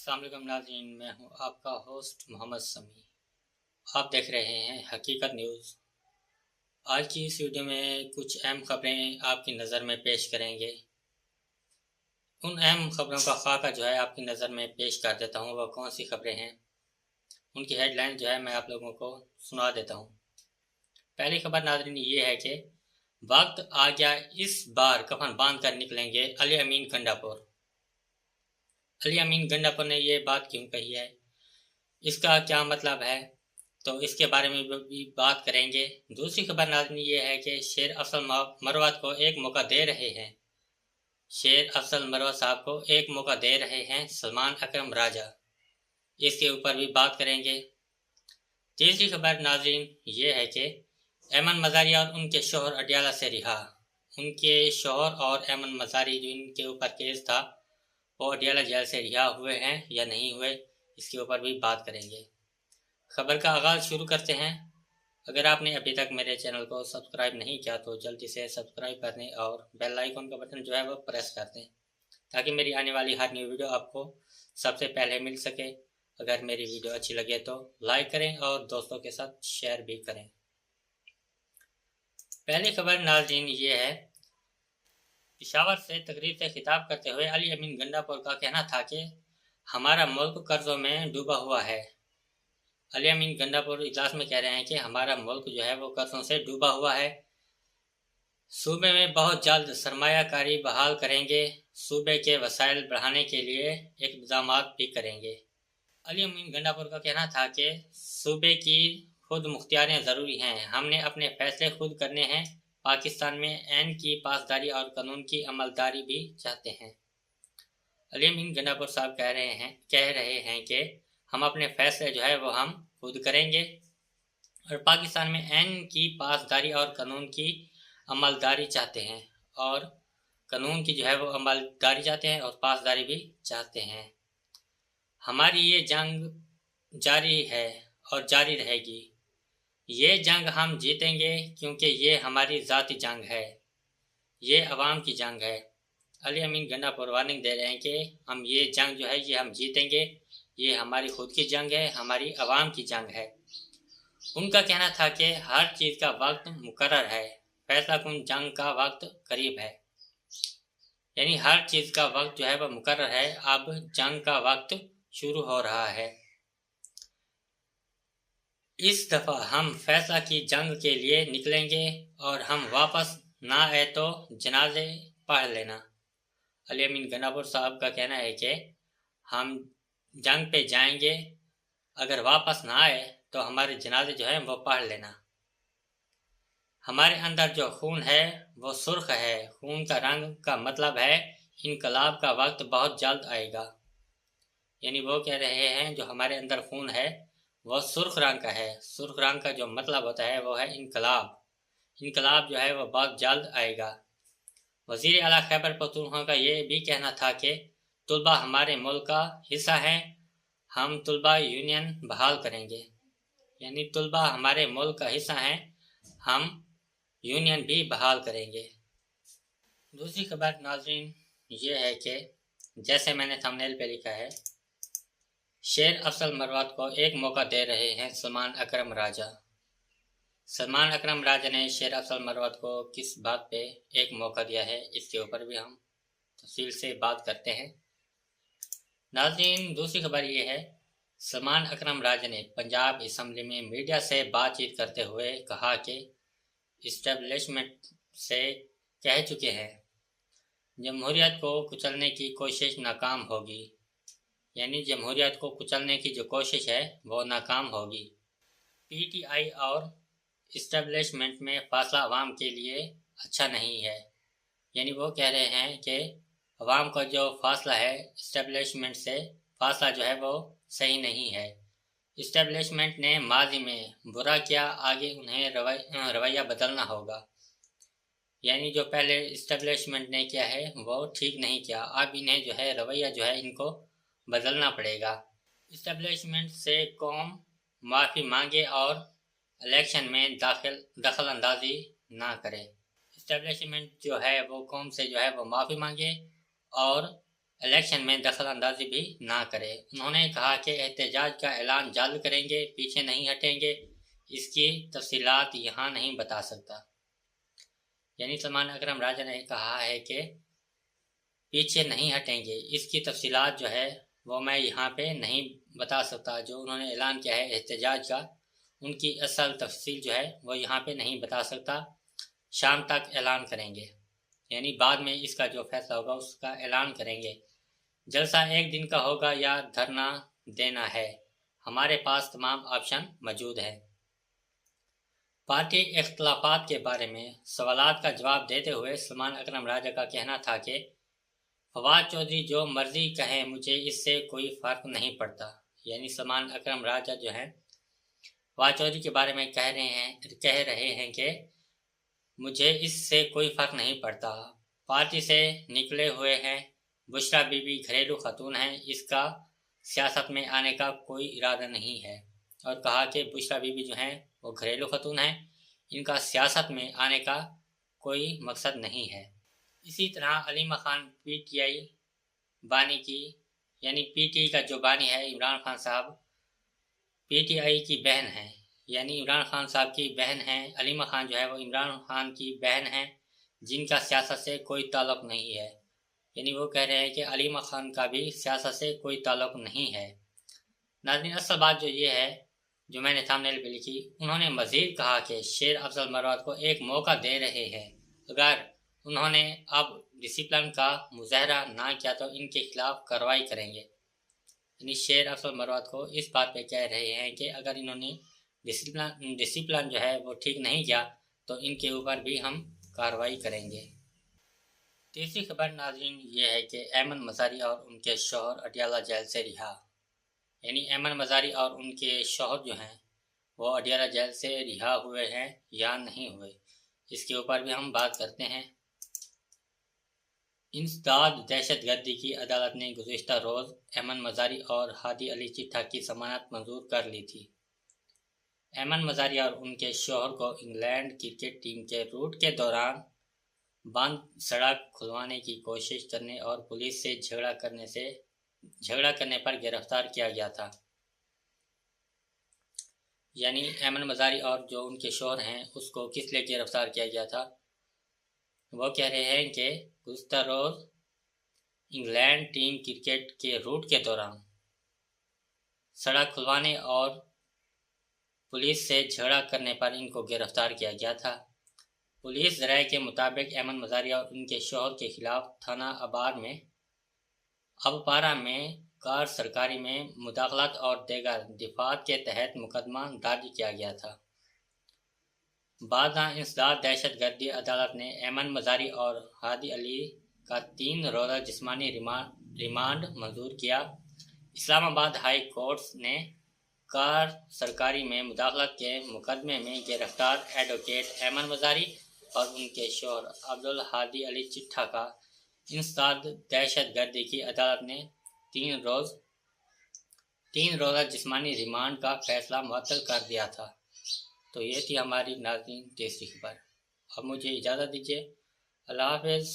السلام علیکم ناظرین، میں ہوں آپ کا ہوسٹ محمد سمیع۔ آپ دیکھ رہے ہیں حقیقت نیوز۔ آج کی اس ویڈیو میں کچھ اہم خبریں آپ کی نظر میں پیش کریں گے۔ ان اہم خبروں کا خاکہ جو ہے آپ کی نظر میں پیش کر دیتا ہوں۔ وہ کون سی خبریں ہیں، ان کی ہیڈ لائن جو ہے میں آپ لوگوں کو سنا دیتا ہوں۔ پہلی خبر ناظرین یہ ہے کہ وقت آ گیا، اس بار کفن باندھ کر نکلیں گے علی امین گنڈا پور۔ علی امین گنڈا پور نے یہ بات کیوں کہی ہے، اس کا کیا مطلب ہے، تو اس کے بارے میں بھی بات کریں گے۔ دوسری خبر ناظرین یہ ہے کہ شیر افضل مروت کو ایک موقع دے رہے ہیں شیر افضل مروت صاحب کو ایک موقع دے رہے ہیں سلمان اکرم راجہ، اس کے اوپر بھی بات کریں گے۔ تیسری خبر ناظرین یہ ہے کہ ایمن مزاری اور ان کے شوہر اڈیالہ سے رہا۔ ان کے شوہر اور ایمن مزاری جو ان کے اوپر کیس تھا، وہ اڈیالہ جیل سے رہا ہوئے ہیں یا نہیں ہوئے، اس کے اوپر بھی بات کریں گے۔ خبر کا آغاز شروع کرتے ہیں۔ اگر آپ نے ابھی تک میرے چینل کو سبسکرائب نہیں کیا تو جلدی سے سبسکرائب کر دیں اور بیل آئیکن کا بٹن جو ہے وہ پریس کر دیں تاکہ میری آنے والی ہر نیو ویڈیو آپ کو سب سے پہلے مل سکے۔ اگر میری ویڈیو اچھی لگے تو لائک کریں اور دوستوں کے ساتھ شیئر بھی کریں۔ پہلی خبر ناظرین یہ ہے، پشاور سے تقریر سے خطاب کرتے ہوئے علی امین گنڈا پور کا کہنا تھا کہ ہمارا ملک قرضوں میں ڈوبا ہوا ہے۔ علی امین گنڈا پور اجلاس میں کہہ رہے ہیں کہ ہمارا ملک جو ہے وہ قرضوں سے ڈوبا ہوا ہے۔ صوبے میں بہت جلد سرمایہ کاری بحال کریں گے، صوبے کے وسائل بڑھانے کے لیے اقدامات بھی کریں گے۔ علی امین گنڈا پور کا کہنا تھا کہ صوبے کی خود مختاریاں ضروری ہیں، ہم نے اپنے فیصلے خود کرنے ہیں، پاکستان میں آئین کی پاسداری اور قانون کی عملداری بھی چاہتے ہیں۔ علی امین گنڈا پور صاحب کہہ رہے ہیں کہ ہم اپنے فیصلے جو ہے وہ ہم خود کریں گے اور پاکستان میں آئین کی پاسداری اور قانون کی عملداری چاہتے ہیں، اور قانون کی جو ہے وہ عملداری چاہتے ہیں اور پاسداری بھی چاہتے ہیں۔ ہماری یہ جنگ جاری ہے اور جاری رہے گی۔ یہ جنگ ہم جیتیں گے کیونکہ یہ ہماری ذاتی جنگ ہے، یہ عوام کی جنگ ہے۔ علی امین گنڈا پور وارننگ دے رہے ہیں کہ ہم یہ جنگ جو ہے یہ ہم جیتیں گے، یہ ہماری خود کی جنگ ہے، ہماری عوام کی جنگ ہے۔ ان کا کہنا تھا کہ ہر چیز کا وقت مقرر ہے، فیصلہ کن جنگ کا وقت قریب ہے، یعنی ہر چیز کا وقت جو ہے وہ مقرر ہے، اب جنگ کا وقت شروع ہو رہا ہے۔ اس دفعہ ہم فیصلہ کی جنگ کے لیے نکلیں گے اور ہم واپس نہ آئے تو جنازے پڑھ لینا۔ علی امین گنڈا پور صاحب کا کہنا ہے کہ ہم جنگ پہ جائیں گے، اگر واپس نہ آئے تو ہمارے جنازے جو ہیں وہ پڑھ لینا۔ ہمارے اندر جو خون ہے وہ سرخ ہے، خون کا رنگ کا مطلب ہے انقلاب کا وقت بہت جلد آئے گا۔ یعنی وہ کہہ رہے ہیں جو ہمارے اندر خون ہے وہ سرخ رنگ کا ہے، سرخ رنگ کا جو مطلب ہوتا ہے وہ ہے انقلاب۔ انقلاب جو ہے وہ بہت جلد آئے گا۔ وزیر اعلیٰ خیبر پختونخوا کا یہ بھی کہنا تھا کہ طلبہ ہمارے ملک کا حصہ ہیں، ہم طلبہ یونین بحال کریں گے۔ یعنی طلبہ ہمارے ملک کا حصہ ہیں، ہم یونین بھی بحال کریں گے۔ دوسری خبر ناظرین یہ ہے کہ جیسے میں نے تھمبنیل پہ لکھا ہے، شیر افضل مروت کو ایک موقع دے رہے ہیں سلمان اکرم راجہ۔ سلمان اکرم راجہ نے شیر افضل مروت کو کس بات پہ ایک موقع دیا ہے، اس کے اوپر بھی ہم تفصیل سے بات کرتے ہیں۔ ناظرین دوسری خبر یہ ہے، سلمان اکرم راجہ نے پنجاب اسمبلی میں میڈیا سے بات چیت کرتے ہوئے کہا کہ اسٹیبلشمنٹ سے کہہ چکے ہیں جمہوریت کو کچلنے کی کوشش ناکام ہوگی، یعنی جمہوریت کو کچلنے کی جو کوشش ہے وہ ناکام ہوگی۔ پی ٹی آئی اور اسٹیبلشمنٹ میں فاصلہ عوام کے لیے اچھا نہیں ہے، یعنی وہ کہہ رہے ہیں کہ عوام کا جو فاصلہ ہے اسٹیبلشمنٹ سے فاصلہ جو ہے وہ صحیح نہیں ہے۔ اسٹیبلشمنٹ نے ماضی میں برا کیا، آگے انہیں رویہ بدلنا ہوگا، یعنی جو پہلے اسٹیبلشمنٹ نے کیا ہے وہ ٹھیک نہیں کیا، اب انہیں جو ہے رویہ جو ہے ان کو بدلنا پڑے گا۔ اسٹیبلشمنٹ سے قوم معافی مانگے اور الیکشن میں دخل اندازی نہ کرے۔ اسٹیبلشمنٹ جو ہے وہ قوم سے جو ہے وہ معافی مانگے اور الیکشن میں دخل اندازی بھی نہ کرے۔ انہوں نے کہا کہ احتجاج کا اعلان جلد کریں گے، پیچھے نہیں ہٹیں گے، اس کی تفصیلات یہاں نہیں بتا سکتا۔ یعنی سلمان اکرم راجہ نے کہا ہے کہ پیچھے نہیں ہٹیں گے، اس کی تفصیلات جو ہے وہ میں یہاں پہ نہیں بتا سکتا۔ جو انہوں نے اعلان کیا ہے احتجاج کا، ان کی اصل تفصیل جو ہے وہ یہاں پہ نہیں بتا سکتا، شام تک اعلان کریں گے، یعنی بعد میں اس کا جو فیصلہ ہوگا اس کا اعلان کریں گے۔ جلسہ ایک دن کا ہوگا یا دھرنا دینا ہے، ہمارے پاس تمام آپشن موجود ہیں۔ پارٹی اختلافات کے بارے میں سوالات کا جواب دیتے ہوئے سلمان اکرم راجہ کا کہنا تھا کہ فواد چودھری جو مرضی کہیں مجھے اس سے کوئی فرق نہیں پڑتا۔ یعنی سلمان اکرم راجہ جو ہیں فواد چودھری کے بارے میں کہہ رہے ہیں کہ مجھے اس سے کوئی فرق نہیں پڑتا، پارٹی سے نکلے ہوئے ہیں، بشریٰ بی بی گھریلو خاتون ہیں، اس کا سیاست میں آنے کا کوئی ارادہ نہیں ہے، اور کہا کہ بشریٰ بی بی جو ہیں وہ گھریلو خاتون ہیں، ان کا سیاست میں آنے کا کوئی مقصد نہیں ہے۔ اسی طرح Alima Khan P T I بانی کی، یعنی پی ٹی آئی کا جو بانی ہے عمران خان صاحب، پی ٹی آئی کی بہن ہیں، یعنی عمران خان صاحب کی بہن ہیں، علیمہ خان جو ہے وہ عمران خان کی بہن ہیں، جن کا سیاست سے کوئی تعلق نہیں ہے۔ یعنی وہ کہہ رہے ہیں کہ علیمہ خان کا بھی سیاست سے کوئی تعلق نہیں ہے۔ ناظرین، اصل بات جو یہ ہے جو میں نے تھمبنیل پہ لکھی، انہوں نے مزید کہا کہ شیر افضل مراد کو ایک موقع دے رہے ہیں، اگر انہوں نے اب ڈسپلن کا مظاہرہ نہ کیا تو ان کے خلاف کارروائی کریں گے۔ یعنی شیر افضل مراد کو اس بات پہ کہہ رہے ہیں کہ اگر انہوں نے ڈسپلن جو ہے وہ ٹھیک نہیں کیا تو ان کے اوپر بھی ہم کارروائی کریں گے۔ تیسری خبر ناظرین یہ ہے کہ ایمن مزاری اور ان کے شوہر اڈیالہ جیل سے رہا۔ یعنی ایمن مزاری اور ان کے شوہر جو ہیں وہ اڈیالہ جیل سے رہا ہوئے ہیں یا نہیں ہوئے، اس کے اوپر بھی ہم بات کرتے ہیں۔ انسداد دہشت گردی کی عدالت نے گزشتہ روز ایمن مزاری اور ہادی علی چٹھا کی ضمانت منظور کر لی تھی۔ ایمن مزاری اور ان کے شوہر کو انگلینڈ کرکٹ ٹیم کے روٹ کے دوران بند سڑک کھلوانے کی کوشش کرنے اور پولیس سے جھگڑا کرنے پر گرفتار کیا گیا تھا۔ یعنی ایمن مزاری اور جو ان کے شوہر ہیں اس کو کس لیے گرفتار کیا گیا تھا؟ وہ کہہ رہے ہیں کہ گزشتہ روز انگلینڈ ٹیم کرکٹ کے روٹ کے دوران سڑک کھلوانے اور پولیس سے جھگڑا کرنے پر ان کو گرفتار کیا گیا تھا۔ پولیس ذرائع کے مطابق ایمن مزاری اور ان کے شوہر کے خلاف تھانہ ابپارہ میں کار سرکاری میں مداخلت اور دیگر دفعات کے تحت مقدمہ درج کیا گیا تھا۔ بعد انسداد دہشت گردی عدالت نے ایمن مزاری اور ہادی علی کا 3 روزہ جسمانی ریمانڈ منظور کیا۔ اسلام آباد ہائی کورٹ نے کار سرکاری میں مداخلت کے مقدمے میں گرفتار ایڈوکیٹ ایمن مزاری اور ان کے شوہر عبدالہادی علی چٹھا کا انسداد دہشت گردی کی عدالت نے 3 روزہ جسمانی ریمانڈ کا فیصلہ معطل کر دیا تھا۔ تو یہ تھی ہماری ناظرین تیسری خبر۔ اب مجھے اجازت دیجیے، اللہ حافظ۔